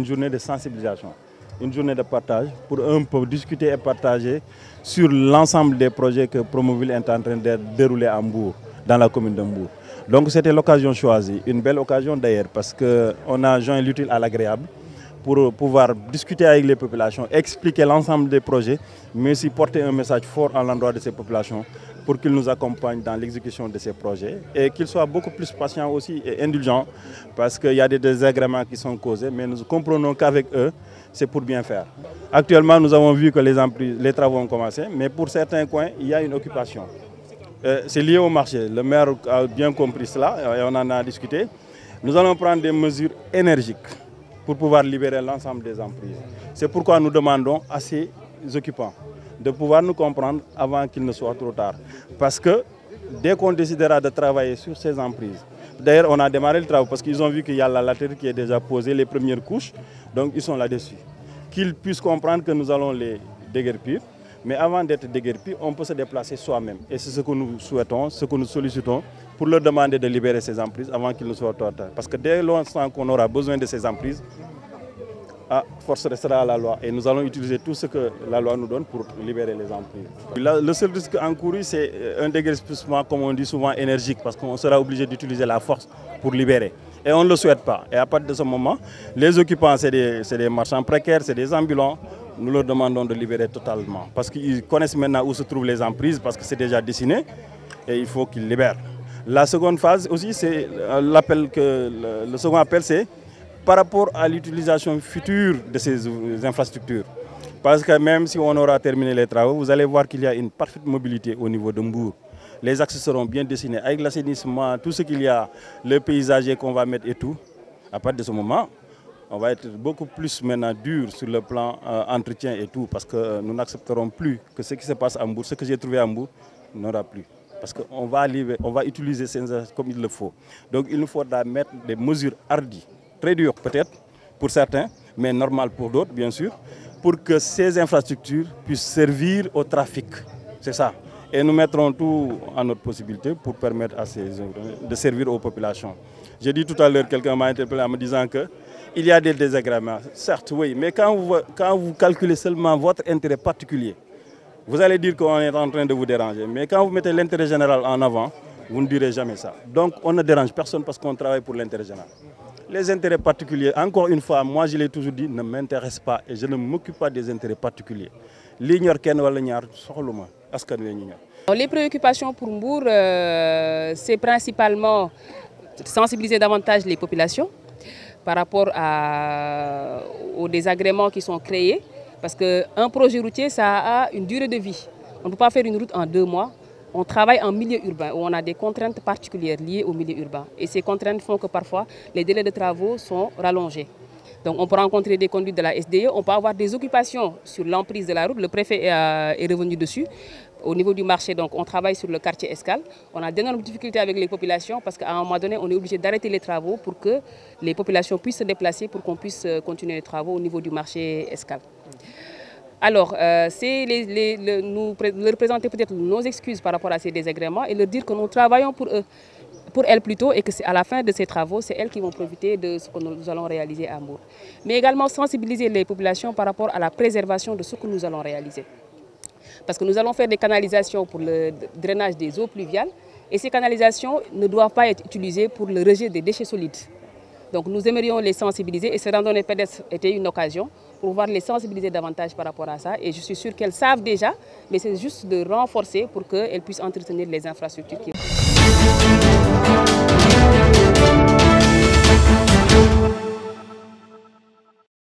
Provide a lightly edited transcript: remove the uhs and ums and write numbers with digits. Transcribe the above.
une journée de sensibilisation, une journée de partage pour un peu discuter et partager sur l'ensemble des projets que Promoville est en train de dérouler à Mbour, dans la commune de Mbour. Donc c'était l'occasion choisie, une belle occasion d'ailleurs parce qu'on a joint l'utile à l'agréable pour pouvoir discuter avec les populations, expliquer l'ensemble des projets, mais aussi porter un message fort à l'endroit de ces populations pour qu'ils nous accompagnent dans l'exécution de ces projets et qu'ils soient beaucoup plus patients aussi et indulgents parce qu'il y a des désagréments qui sont causés, mais nous comprenons qu'avec eux, c'est pour bien faire. Actuellement, nous avons vu que les travaux ont commencé, mais pour certains coins, il y a une occupation. C'est lié au marché. Le maire a bien compris cela et on en a discuté. Nous allons prendre des mesures énergiques pour pouvoir libérer l'ensemble des emprises. C'est pourquoi nous demandons à ces occupants de pouvoir nous comprendre avant qu'il ne soit trop tard. Parce que dès qu'on décidera de travailler sur ces emprises, d'ailleurs on a démarré le travail parce qu'ils ont vu qu'il y a la latérite qui est déjà posée, les premières couches, donc ils sont là-dessus. Qu'ils puissent comprendre que nous allons les déguerpir, mais avant d'être déguerpis, on peut se déplacer soi-même. Et c'est ce que nous souhaitons, ce que nous sollicitons pour leur demander de libérer ces emprises avant qu'il ne soit trop tard. Parce que dès l'instant qu'on aura besoin de ces emprises, force restera à la loi et nous allons utiliser tout ce que la loi nous donne pour libérer les emprises. Le seul risque encouru, c'est un déguerpissement, comme on dit souvent, énergique, parce qu'on sera obligé d'utiliser la force pour libérer. Et on ne le souhaite pas. Et à partir de ce moment, les occupants, c'est des marchands précaires, c'est des ambulants. Nous leur demandons de libérer totalement. Parce qu'ils connaissent maintenant où se trouvent les emprises, parce que c'est déjà dessiné, et il faut qu'ils libèrent. La seconde phase aussi, c'est le second appel, c'est par rapport à l'utilisation future de ces infrastructures. Parce que même si on aura terminé les travaux, vous allez voir qu'il y a une parfaite mobilité au niveau de Mbour. Les axes seront bien dessinés avec l'assainissement, tout ce qu'il y a, le paysager qu'on va mettre et tout. À partir de ce moment, on va être beaucoup plus maintenant dur sur le plan entretien et tout, parce que nous n'accepterons plus que ce qui se passe à Mbour, ce que j'ai trouvé à Mbour, n'aura plus. Parce qu'on va utiliser ces comme il le faut. Donc il nous faudra mettre des mesures hardies, très dures peut-être pour certains, mais normales pour d'autres bien sûr, pour que ces infrastructures puissent servir au trafic. C'est ça. Et nous mettrons tout en notre possibilité pour permettre à ces œuvres de servir aux populations. J'ai dit tout à l'heure, quelqu'un m'a interpellé en me disant qu'il y a des désagréments. Certes, oui, mais quand vous calculez seulement votre intérêt particulier, vous allez dire qu'on est en train de vous déranger. Mais quand vous mettez l'intérêt général en avant, vous ne direz jamais ça. Donc on ne dérange personne parce qu'on travaille pour l'intérêt général. Les intérêts particuliers, encore une fois, moi je l'ai toujours dit, ne m'intéressent pas et je ne m'occupe pas des intérêts particuliers. Les préoccupations pour Mbour, c'est principalement sensibiliser davantage les populations par rapport aux désagréments qui sont créés. Parce qu'un projet routier, ça a une durée de vie. On ne peut pas faire une route en 2 mois. On travaille en milieu urbain où on a des contraintes particulières liées au milieu urbain. Et ces contraintes font que parfois les délais de travaux sont rallongés. Donc on peut rencontrer des conduites de la SDE, on peut avoir des occupations sur l'emprise de la route. Le préfet est revenu dessus. Au niveau du marché, donc, on travaille sur le quartier Escale. On a d'énormes difficultés avec les populations parce qu'à un moment donné, on est obligé d'arrêter les travaux pour que les populations puissent se déplacer pour qu'on puisse continuer les travaux au niveau du marché Escale. Alors, c'est leur présenter peut-être nos excuses par rapport à ces désagréments et leur dire que nous travaillons pour elles plutôt et qu'à la fin de ces travaux, c'est elles qui vont profiter de ce que nous allons réaliser à Mbour. Mais également sensibiliser les populations par rapport à la préservation de ce que nous allons réaliser. Parce que nous allons faire des canalisations pour le drainage des eaux pluviales et ces canalisations ne doivent pas être utilisées pour le rejet des déchets solides. Donc nous aimerions les sensibiliser et ce randonnée pédestre était une occasion pour pouvoir les sensibiliser davantage par rapport à ça. Et je suis sûre qu'elles savent déjà, mais c'est juste de renforcer pour qu'elles puissent entretenir les infrastructures.